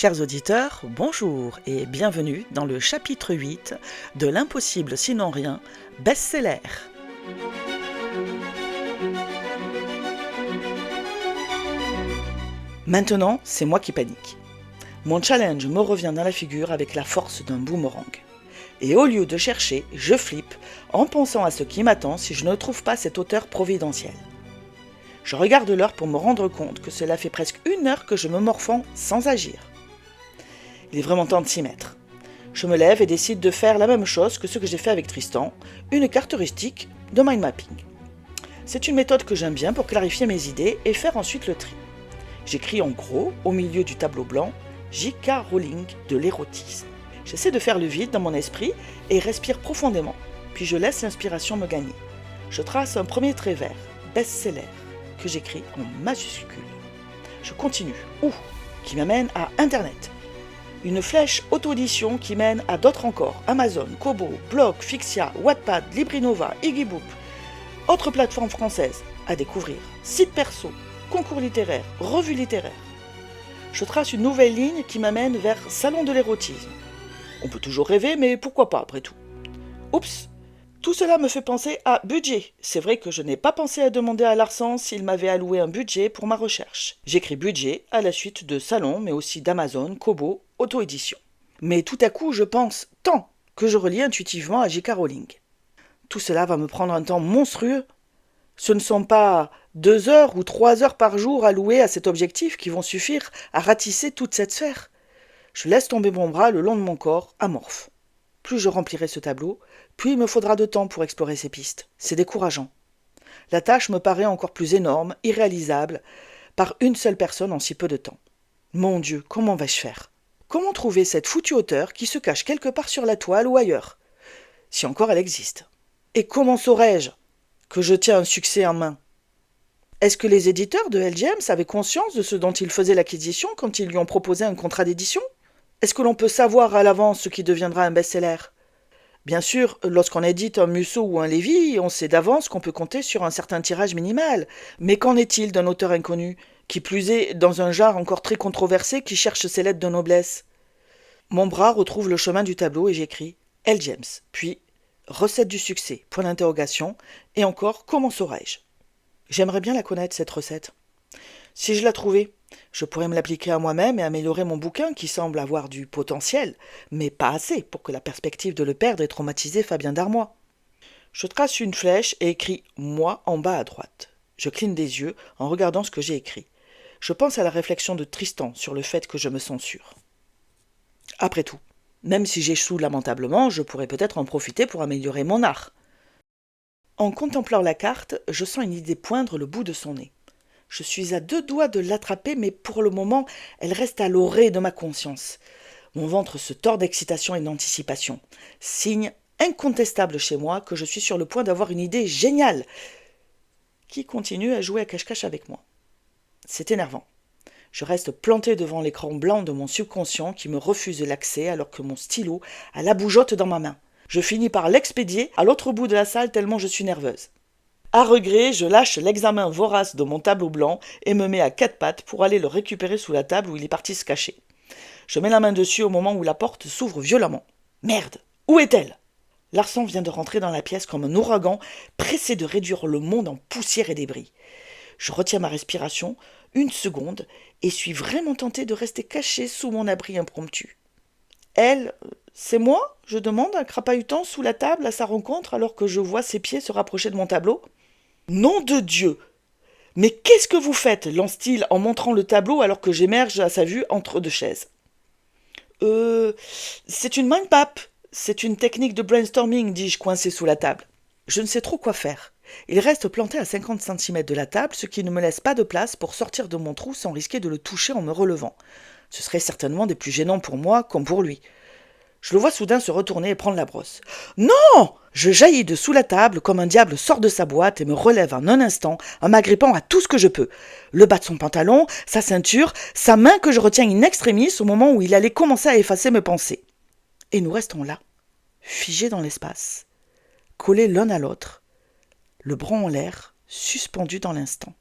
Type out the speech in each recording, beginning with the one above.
Chers auditeurs, bonjour et bienvenue dans le chapitre 8 de L'impossible sinon rien, best-seller. Maintenant, c'est moi qui panique. Mon challenge me revient dans la figure avec la force d'un boomerang. Et au lieu de chercher, je flippe en pensant à ce qui m'attend si je ne trouve pas cet auteur providentiel. Je regarde l'heure pour me rendre compte que cela fait presque 1 heure que je me morfonds sans agir. Il est vraiment temps de s'y mettre. Je me lève et décide de faire la même chose que ce que j'ai fait avec Tristan, une carte heuristique de mind mapping. C'est une méthode que j'aime bien pour clarifier mes idées et faire ensuite le tri. J'écris en gros, au milieu du tableau blanc, J.K. Rowling de l'érotisme. J'essaie de faire le vide dans mon esprit et respire profondément, puis je laisse l'inspiration me gagner. Je trace un premier trait vert, best-seller, que j'écris en majuscule. Je continue, qui m'amène à Internet. Une flèche auto-édition qui mène à d'autres encore, Amazon, Kobo, Blog, Fixia, Wattpad, Librinova, Iggybook, autres plateformes françaises à découvrir, sites perso, concours littéraires, revues littéraires. Je trace une nouvelle ligne qui m'amène vers Salon de l'érotisme. On peut toujours rêver, mais pourquoi pas après tout. Oups, tout cela me fait penser à budget. C'est vrai que je n'ai pas pensé à demander à Larsan s'il m'avait alloué un budget pour ma recherche. J'écris budget à la suite de Salon, mais aussi d'Amazon, Kobo, auto-édition. Mais tout à coup, je pense tant que je relis intuitivement à J.K. Rowling. Tout cela va me prendre un temps monstrueux. Ce ne sont pas 2 heures ou 3 heures par jour allouées à cet objectif qui vont suffire à ratisser toute cette sphère. Je laisse tomber mon bras le long de mon corps, amorphe. Plus je remplirai ce tableau, plus il me faudra de temps pour explorer ces pistes. C'est décourageant. La tâche me paraît encore plus énorme, irréalisable, par une seule personne en si peu de temps. Mon Dieu, comment vais-je faire ? Comment trouver cette foutue auteure qui se cache quelque part sur la toile ou ailleurs ? Si encore elle existe. Et comment saurais-je que je tiens un succès en main ? Est-ce que les éditeurs de L. James avaient conscience de ce dont ils faisaient l'acquisition quand ils lui ont proposé un contrat d'édition ? Est-ce que l'on peut savoir à l'avance ce qui deviendra un best-seller ? Bien sûr, lorsqu'on édite un Musso ou un Lévy, on sait d'avance qu'on peut compter sur un certain tirage minimal. Mais qu'en est-il d'un auteur inconnu, qui plus est dans un genre encore très controversé qui cherche ses lettres de noblesse ? Mon bras retrouve le chemin du tableau et j'écris L. James, puis recette du succès, point d'interrogation, et encore comment saurais-je ? J'aimerais bien la connaître, cette recette. Si je la trouvais, je pourrais me l'appliquer à moi-même et améliorer mon bouquin qui semble avoir du potentiel, mais pas assez pour que la perspective de le perdre ait traumatisé Fabien Darmois. Je trace une flèche et écris « moi » en bas à droite. Je cligne des yeux en regardant ce que j'ai écrit. Je pense à la réflexion de Tristan sur le fait que je me censure. Après tout, même si j'échoue lamentablement, je pourrais peut-être en profiter pour améliorer mon art. En contemplant la carte, je sens une idée poindre le bout de son nez. Je suis à 2 doigts de l'attraper, mais pour le moment, elle reste à l'orée de ma conscience. Mon ventre se tord d'excitation et d'anticipation. Signe incontestable chez moi que je suis sur le point d'avoir une idée géniale qui continue à jouer à cache-cache avec moi. C'est énervant. Je reste planté devant l'écran blanc de mon subconscient qui me refuse l'accès alors que mon stylo a la bougeotte dans ma main. Je finis par l'expédier à l'autre bout de la salle tellement je suis nerveuse. À regret, je lâche l'examen vorace de mon tableau blanc et me mets à 4 pattes pour aller le récupérer sous la table où il est parti se cacher. Je mets la main dessus au moment où la porte s'ouvre violemment. Merde, où est-elle ? Larsan vient de rentrer dans la pièce comme un ouragan, pressé de réduire le monde en poussière et débris. Je retiens ma respiration 1 seconde et suis vraiment tenté de rester caché sous mon abri impromptu. Elle, c'est moi ? Je demande, crapahutant sous la table à sa rencontre alors que je vois ses pieds se rapprocher de mon tableau. Nom de Dieu ! Mais qu'est-ce que vous faites ? Lance-t-il en montrant le tableau alors que j'émerge à sa vue entre 2 chaises. C'est une mind map. C'est une technique de brainstorming, dis-je coincé sous la table. Je ne sais trop quoi faire. Il reste planté à 50 cm de la table, ce qui ne me laisse pas de place pour sortir de mon trou sans risquer de le toucher en me relevant. Ce serait certainement des plus gênants pour moi comme pour lui. Je le vois soudain se retourner et prendre la brosse. « Non !» Je jaillis de sous la table comme un diable sort de sa boîte et me relève en un instant en m'agrippant à tout ce que je peux. Le bas de son pantalon, sa ceinture, sa main que je retiens in extremis au moment où il allait commencer à effacer mes pensées. Et nous restons là, figés dans l'espace, collés l'un à l'autre, le bras en l'air, suspendus dans l'instant.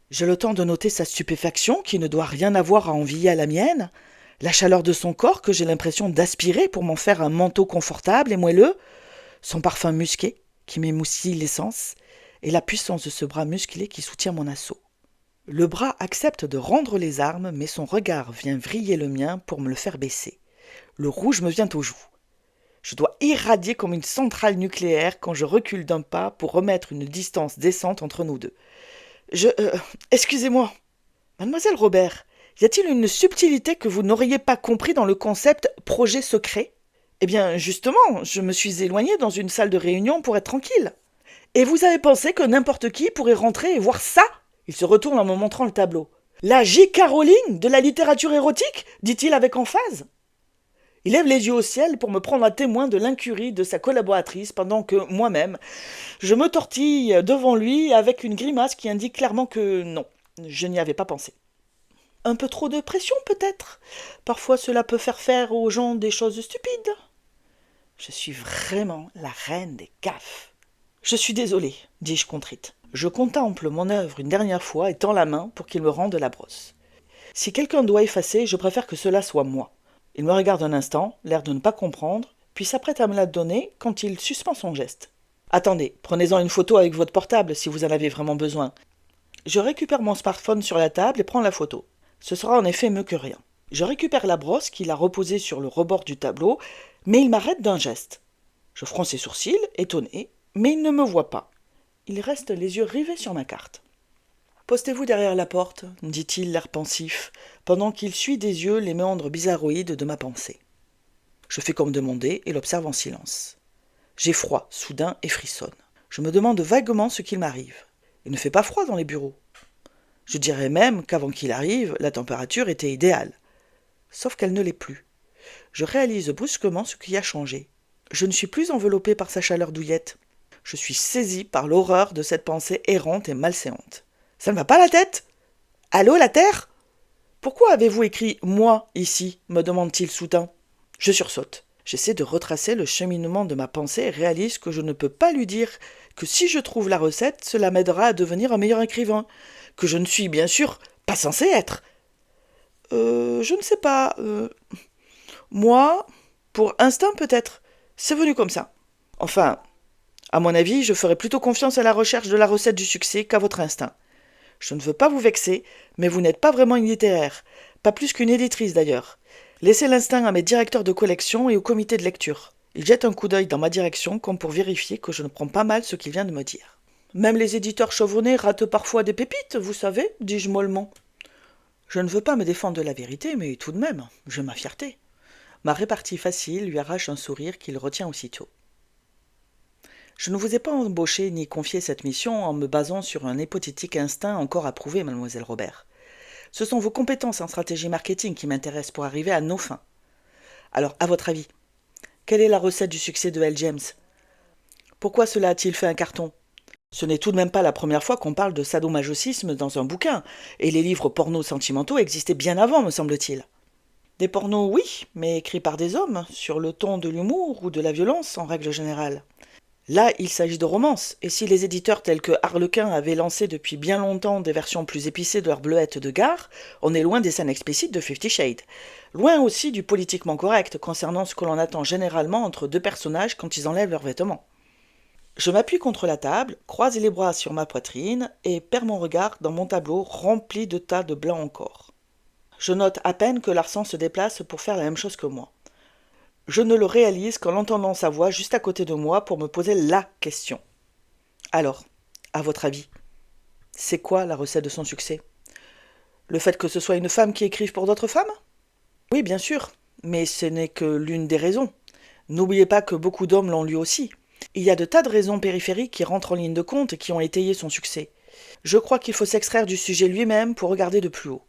J'ai le temps de noter sa stupéfaction, qui ne doit rien avoir à envier à la mienne, La chaleur de son corps que j'ai l'impression d'aspirer pour m'en faire un manteau confortable et moelleux, son parfum musqué qui m'émoustille l'essence, et la puissance de ce bras musclé qui soutient mon assaut. Le bras accepte de rendre les armes, mais son regard vient vriller le mien pour me le faire baisser. Le rouge me vient aux joues. Je dois irradier comme une centrale nucléaire quand je recule d'un pas pour remettre une distance décente entre nous deux. Excusez-moi. Mademoiselle Robert, y a-t-il une subtilité que vous n'auriez pas compris dans le concept projet secret ? Eh bien, justement, je me suis éloignée dans une salle de réunion pour être tranquille. Et vous avez pensé que n'importe qui pourrait rentrer et voir ça ? Il se retourne en me montrant le tableau. La J.K. Rowling de la littérature érotique, dit-il avec emphase. Il lève les yeux au ciel pour me prendre à témoin de l'incurie de sa collaboratrice pendant que moi-même, je me tortille devant lui avec une grimace qui indique clairement que non, je n'y avais pas pensé. Un peu trop de pression peut-être. Parfois cela peut faire aux gens des choses stupides. Je suis vraiment la reine des gaffes. Je suis désolée, dis-je contrite. Je contemple mon œuvre une dernière fois et tends la main pour qu'il me rende la brosse. Si quelqu'un doit effacer, je préfère que cela soit moi. Il me regarde un instant, l'air de ne pas comprendre, puis s'apprête à me la donner quand il suspend son geste. Attendez, prenez-en une photo avec votre portable si vous en avez vraiment besoin. Je récupère mon smartphone sur la table et prends la photo. Ce sera en effet mieux que rien. Je récupère la brosse qu'il a reposée sur le rebord du tableau, mais il m'arrête d'un geste. Je fronce ses sourcils, étonné, mais il ne me voit pas. Il reste les yeux rivés sur ma carte. Postez-vous derrière la porte, dit-il, l'air pensif, pendant qu'il suit des yeux les méandres bizarroïdes de ma pensée. Je fais comme demandé et l'observe en silence. J'ai froid, soudain, et frissonne. Je me demande vaguement ce qu'il m'arrive. Il ne fait pas froid dans les bureaux. Je dirais même qu'avant qu'il arrive, la température était idéale. Sauf qu'elle ne l'est plus. Je réalise brusquement ce qui a changé. Je ne suis plus enveloppé par sa chaleur douillette. Je suis saisi par l'horreur de cette pensée errante et malséante. Ça ne va pas la tête ? Allô, la Terre ? Pourquoi avez-vous écrit « moi » ici ? Me demande-t-il soudain. Je sursaute. J'essaie de retracer le cheminement de ma pensée et réalise que je ne peux pas lui dire que si je trouve la recette, cela m'aidera à devenir un meilleur écrivain, que je ne suis bien sûr pas censé être. Je ne sais pas. Moi, pour instinct peut-être. C'est venu comme ça. Enfin, à mon avis, je ferai plutôt confiance à la recherche de la recette du succès qu'à votre instinct. Je ne veux pas vous vexer, mais vous n'êtes pas vraiment une littéraire, pas plus qu'une éditrice d'ailleurs. Laissez l'instinct à mes directeurs de collection et au comité de lecture. Ils jettent un coup d'œil dans ma direction comme pour vérifier que je ne prends pas mal ce qu'il vient de me dire. Même les éditeurs chevronnés ratent parfois des pépites, vous savez, dis-je mollement. Je ne veux pas me défendre de la vérité, mais tout de même, j'ai ma fierté. Ma répartie facile lui arrache un sourire qu'il retient aussitôt. Je ne vous ai pas embauché ni confié cette mission en me basant sur un hypothétique instinct encore à prouver, mademoiselle Robert. Ce sont vos compétences en stratégie marketing qui m'intéressent pour arriver à nos fins. Alors, à votre avis, quelle est la recette du succès de L. James ? Pourquoi cela a-t-il fait un carton ? Ce n'est tout de même pas la première fois qu'on parle de sadomasochisme dans un bouquin, et les livres pornos sentimentaux existaient bien avant, me semble-t-il. Des pornos, oui, mais écrits par des hommes, sur le ton de l'humour ou de la violence en règle générale. Là, il s'agit de romance, et si les éditeurs tels que Harlequin avaient lancé depuis bien longtemps des versions plus épicées de leurs bleuettes de gare, on est loin des scènes explicites de 50 Shades. Loin aussi du politiquement correct concernant ce que l'on attend généralement entre deux personnages quand ils enlèvent leurs vêtements. Je m'appuie contre la table, croise les bras sur ma poitrine et perds mon regard dans mon tableau rempli de tas de blancs encore. Je note à peine que Larsan se déplace pour faire la même chose que moi. Je ne le réalise qu'en entendant sa voix juste à côté de moi pour me poser la question. Alors, à votre avis, c'est quoi la recette de son succès ? Le fait que ce soit une femme qui écrive pour d'autres femmes ? Oui, bien sûr, mais ce n'est que l'une des raisons. N'oubliez pas que beaucoup d'hommes l'ont lu aussi. Il y a de tas de raisons périphériques qui rentrent en ligne de compte et qui ont étayé son succès. Je crois qu'il faut s'extraire du sujet lui-même pour regarder de plus haut.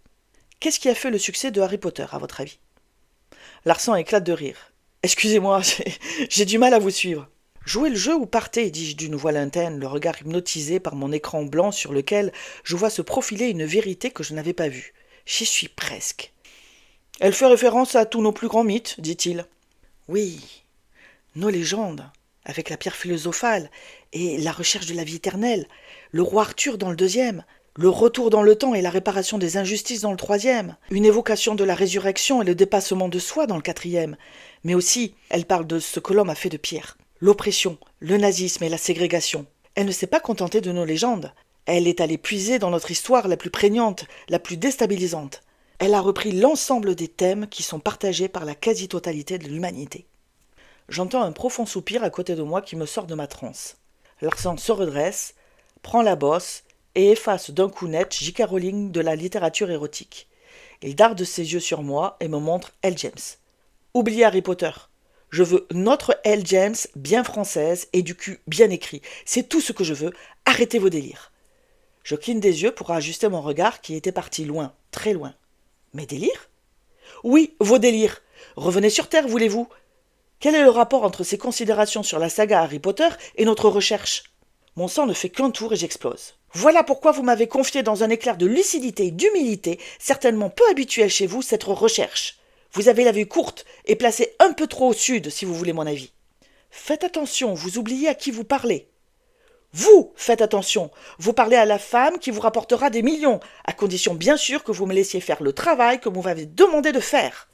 Qu'est-ce qui a fait le succès de Harry Potter, à votre avis ? Larsan éclate de rire. Excusez-moi, j'ai du mal à vous suivre. Jouez le jeu ou partez, dis-je d'une voix lointaine, le regard hypnotisé par mon écran blanc sur lequel je vois se profiler une vérité que je n'avais pas vue. J'y suis presque. Elle fait référence à tous nos plus grands mythes, dit-il. Oui, nos légendes, avec la pierre philosophale et la recherche de la vie éternelle, le roi Arthur dans le 2e, Le retour dans le temps et la réparation des injustices dans le troisième. Une évocation de la résurrection et le dépassement de soi dans le quatrième. Mais aussi, elle parle de ce que l'homme a fait de pire. L'oppression, le nazisme et la ségrégation. Elle ne s'est pas contentée de nos légendes. Elle est allée puiser dans notre histoire la plus prégnante, la plus déstabilisante. Elle a repris l'ensemble des thèmes qui sont partagés par la quasi-totalité de l'humanité. J'entends un profond soupir à côté de moi qui me sort de ma transe. Larsan se redresse, prend la bosse et efface d'un coup net J.K. Rowling de la littérature érotique. Il darde ses yeux sur moi et me montre Elle James. Oubliez Harry Potter. Je veux notre Elle James bien française et du cul bien écrit. C'est tout ce que je veux. Arrêtez vos délires. Je cligne des yeux pour ajuster mon regard qui était parti loin, très loin. Mes délires ? Oui, vos délires. Revenez sur Terre, voulez-vous ? Quel est le rapport entre ces considérations sur la saga Harry Potter et notre recherche ? Mon sang ne fait qu'un tour et j'explose. Voilà pourquoi vous m'avez confié dans un éclair de lucidité et d'humilité, certainement peu habituel chez vous, cette recherche. Vous avez la vue courte et placée un peu trop au sud, si vous voulez mon avis. Faites attention, vous oubliez à qui vous parlez. Vous faites attention, vous parlez à la femme qui vous rapportera des millions, à condition bien sûr que vous me laissiez faire le travail que vous m'avez demandé de faire.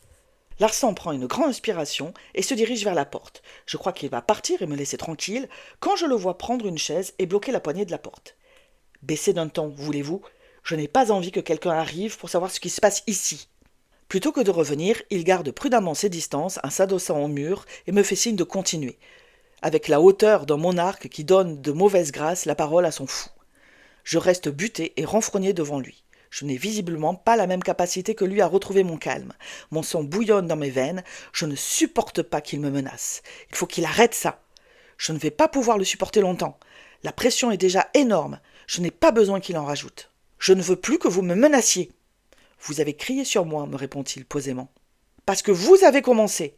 Larsan prend une grande inspiration et se dirige vers la porte. Je crois qu'il va partir et me laisser tranquille quand je le vois prendre une chaise et bloquer la poignée de la porte. Baissez d'un ton, voulez-vous ? Je n'ai pas envie que quelqu'un arrive pour savoir ce qui se passe ici. Plutôt que de revenir, il garde prudemment ses distances en s'adossant au mur et me fait signe de continuer, avec la hauteur d'un monarque qui donne de mauvaise grâce la parole à son fou. Je reste buté et renfrogné devant lui. Je n'ai visiblement pas la même capacité que lui à retrouver mon calme. Mon sang bouillonne dans mes veines. Je ne supporte pas qu'il me menace. Il faut qu'il arrête ça. Je ne vais pas pouvoir le supporter longtemps. La pression est déjà énorme. Je n'ai pas besoin qu'il en rajoute. Je ne veux plus que vous me menaciez. Vous avez crié sur moi, me répond-il posément. Parce que vous avez commencé.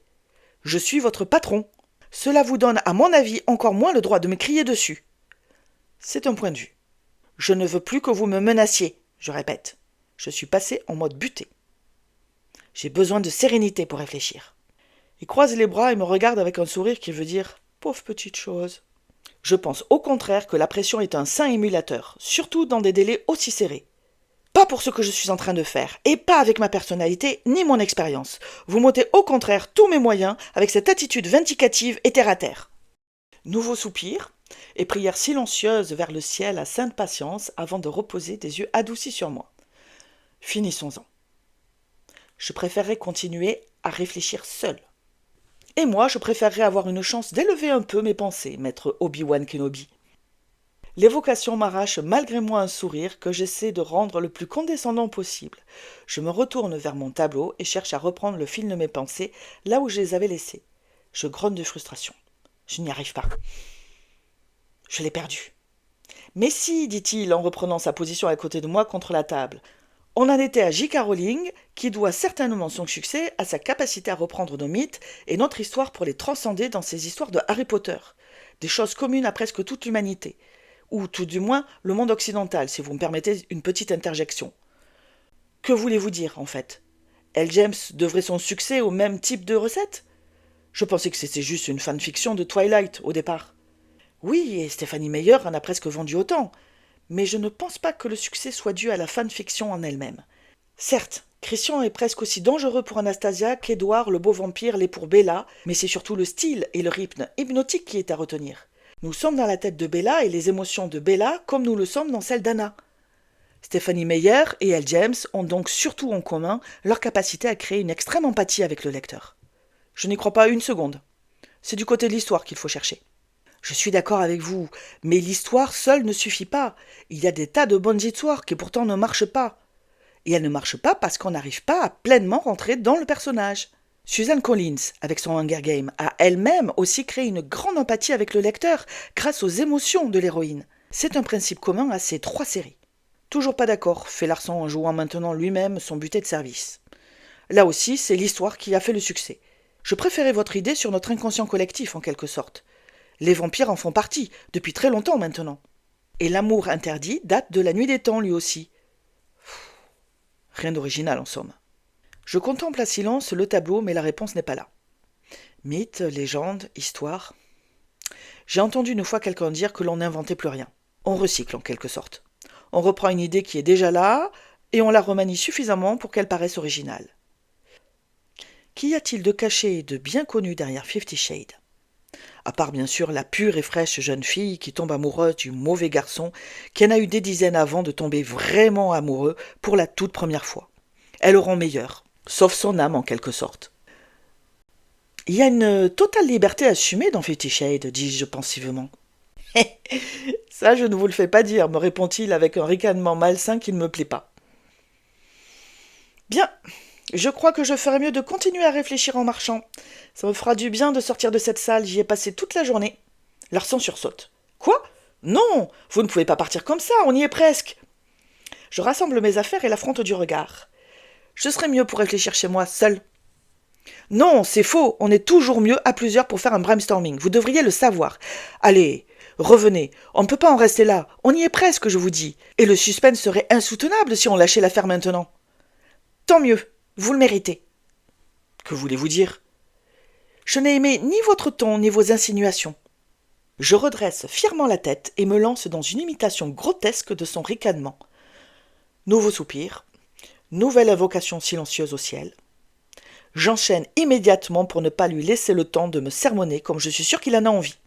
Je suis votre patron. Cela vous donne, à mon avis, encore moins le droit de me crier dessus. C'est un point de vue. Je ne veux plus que vous me menaciez. Je répète, je suis passé en mode buté. J'ai besoin de sérénité pour réfléchir. Il croise les bras et me regarde avec un sourire qui veut dire « pauvre petite chose ». Je pense au contraire que la pression est un saint émulateur, surtout dans des délais aussi serrés. Pas pour ce que je suis en train de faire, et pas avec ma personnalité ni mon expérience. Vous m'ôtez au contraire tous mes moyens avec cette attitude vindicative et terre-à-terre. Nouveau soupir, et prière silencieuse vers le ciel à sainte patience avant de reposer des yeux adoucis sur moi. Finissons-en. Je préférerais continuer à réfléchir seul. Et moi, je préférerais avoir une chance d'élever un peu mes pensées, maître Obi-Wan Kenobi. L'évocation m'arrache malgré moi un sourire que j'essaie de rendre le plus condescendant possible. Je me retourne vers mon tableau et cherche à reprendre le fil de mes pensées là où je les avais laissées. Je grogne de frustration. Je n'y arrive pas. Je l'ai perdu. Mais si, dit-il en reprenant sa position à côté de moi contre la table. On en était à J.K. Rowling, qui doit certainement son succès à sa capacité à reprendre nos mythes et notre histoire pour les transcender dans ses histoires de Harry Potter. Des choses communes à presque toute l'humanité. Ou tout du moins le monde occidental, si vous me permettez une petite interjection. Que voulez-vous dire, en fait ? Elle James devrait son succès au même type de recette ? Je pensais que c'était juste une fanfiction de Twilight, au départ. Oui, et Stephanie Meyer en a presque vendu autant, mais je ne pense pas que le succès soit dû à la fanfiction en elle-même. Certes, Christian est presque aussi dangereux pour Anastasia qu'Édouard le beau vampire l'est pour Bella, mais c'est surtout le style et le rythme hypnotique qui est à retenir. Nous sommes dans la tête de Bella et les émotions de Bella comme nous le sommes dans celles d'Anna. Stephanie Meyer et Elle James ont donc surtout en commun leur capacité à créer une extrême empathie avec le lecteur. Je n'y crois pas une seconde. C'est du côté de l'histoire qu'il faut chercher. Je suis d'accord avec vous, mais l'histoire seule ne suffit pas. Il y a des tas de bonnes histoires qui pourtant ne marchent pas. Et elles ne marchent pas parce qu'on n'arrive pas à pleinement rentrer dans le personnage. Suzanne Collins, avec son Hunger Game, a elle-même aussi créé une grande empathie avec le lecteur grâce aux émotions de l'héroïne. C'est un principe commun à ces 3 séries. Toujours pas d'accord, fait Larsan en jouant maintenant lui-même son buté de service. Là aussi, c'est l'histoire qui a fait le succès. Je préférais votre idée sur notre inconscient collectif, en quelque sorte. Les vampires en font partie, depuis très longtemps maintenant. Et l'amour interdit date de la nuit des temps, lui aussi. Rien d'original, en somme. Je contemple à silence le tableau, mais la réponse n'est pas là. Mythes, légendes, histoires. J'ai entendu une fois quelqu'un dire que l'on n'inventait plus rien. On recycle, en quelque sorte. on reprend une idée qui est déjà là et on la remanie suffisamment pour qu'elle paraisse originale. Qu'y a-t-il de caché et de bien connu derrière 50 Shades? À part bien sûr la pure et fraîche jeune fille qui tombe amoureuse du mauvais garçon qui en a eu des dizaines avant de tomber vraiment amoureux pour la toute première fois. Elle le rend meilleur, sauf son âme en quelque sorte. Il y a une totale liberté assumée dans 50 Shades, dis-je pensivement. Ça, je ne vous le fais pas dire, me répond-il avec un ricanement malsain qui ne me plaît pas. Bien, je crois que je ferais mieux de continuer à réfléchir en marchant. Ça me fera du bien de sortir de cette salle, j'y ai passé toute la journée. Larsan sursaute. Quoi? Non, vous ne pouvez pas partir comme ça, on y est presque. Je rassemble mes affaires et l'affronte du regard. Je serais mieux pour réfléchir chez moi, seul. Non, c'est faux, on est toujours mieux à plusieurs pour faire un brainstorming, vous devriez le savoir. Allez, revenez, on ne peut pas en rester là, on y est presque, je vous dis. Et le suspense serait insoutenable si on lâchait l'affaire maintenant. Tant mieux, vous le méritez. Que voulez-vous dire? Je n'ai aimé ni votre ton, ni vos insinuations. Je redresse fièrement la tête et me lance dans une imitation grotesque de son ricanement. Nouveau soupir, nouvelle invocation silencieuse au ciel. J'enchaîne immédiatement pour ne pas lui laisser le temps de me sermonner comme je suis sûr qu'il en a envie.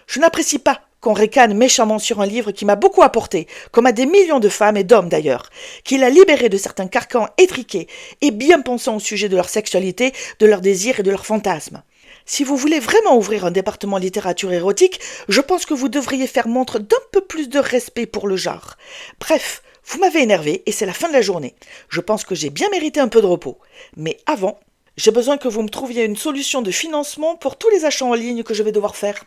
Je n'apprécie pas qu'on ricane méchamment sur un livre qui m'a beaucoup apporté, comme à des millions de femmes et d'hommes d'ailleurs, qui l'a libéré de certains carcans étriqués et bien pensant au sujet de leur sexualité, de leurs désirs et de leurs fantasmes. Si vous voulez vraiment ouvrir un département littérature érotique, je pense que vous devriez faire montre d'un peu plus de respect pour le genre. Bref, vous m'avez énervé et c'est la fin de la journée. Je pense que j'ai bien mérité un peu de repos. Mais avant, j'ai besoin que vous me trouviez une solution de financement pour tous les achats en ligne que je vais devoir faire.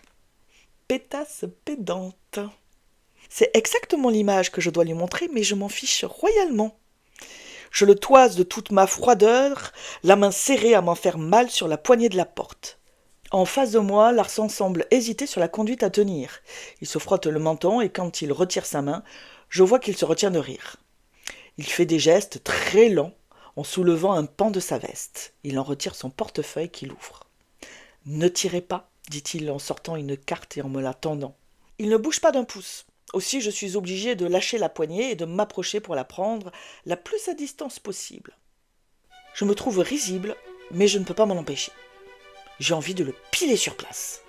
Pétasse pédante. C'est exactement l'image que je dois lui montrer, mais je m'en fiche royalement. Je le toise de toute ma froideur, la main serrée à m'en faire mal sur la poignée de la porte. En face de moi, Larsan semble hésiter sur la conduite à tenir. Il se frotte le menton et quand il retire sa main, je vois qu'il se retient de rire. Il fait des gestes très lents en soulevant un pan de sa veste. Il en retire son portefeuille qu'il ouvre. « Ne tirez pas », dit-il en sortant une carte et en me la tendant. Il ne bouge pas d'un pouce. Aussi, je suis obligé de lâcher la poignée et de m'approcher pour la prendre la plus à distance possible. Je me trouve risible, mais je ne peux pas m'en empêcher. J'ai envie de le piler sur place.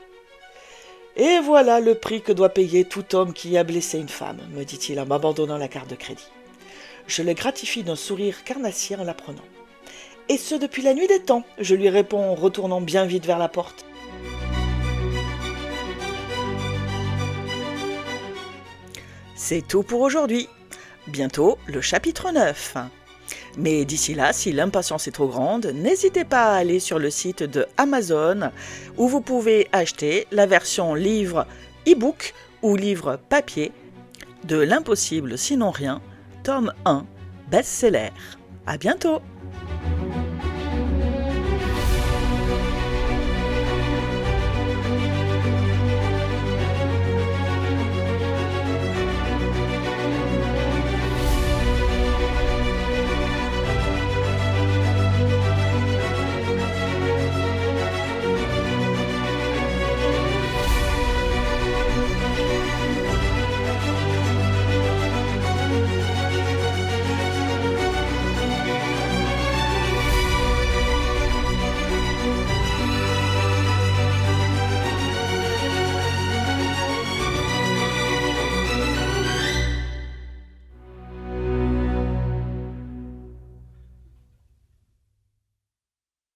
Et voilà le prix que doit payer tout homme qui a blessé une femme, me dit-il en m'abandonnant la carte de crédit. Je le gratifie d'un sourire carnassier en la prenant. Et ce depuis la nuit des temps, je lui réponds en retournant bien vite vers la porte. C'est tout pour aujourd'hui. Bientôt le chapitre 9. Mais d'ici là, si l'impatience est trop grande, n'hésitez pas à aller sur le site de Amazon où vous pouvez acheter la version livre e-book ou livre papier de L'impossible sinon rien, tome 1, best-seller. À bientôt!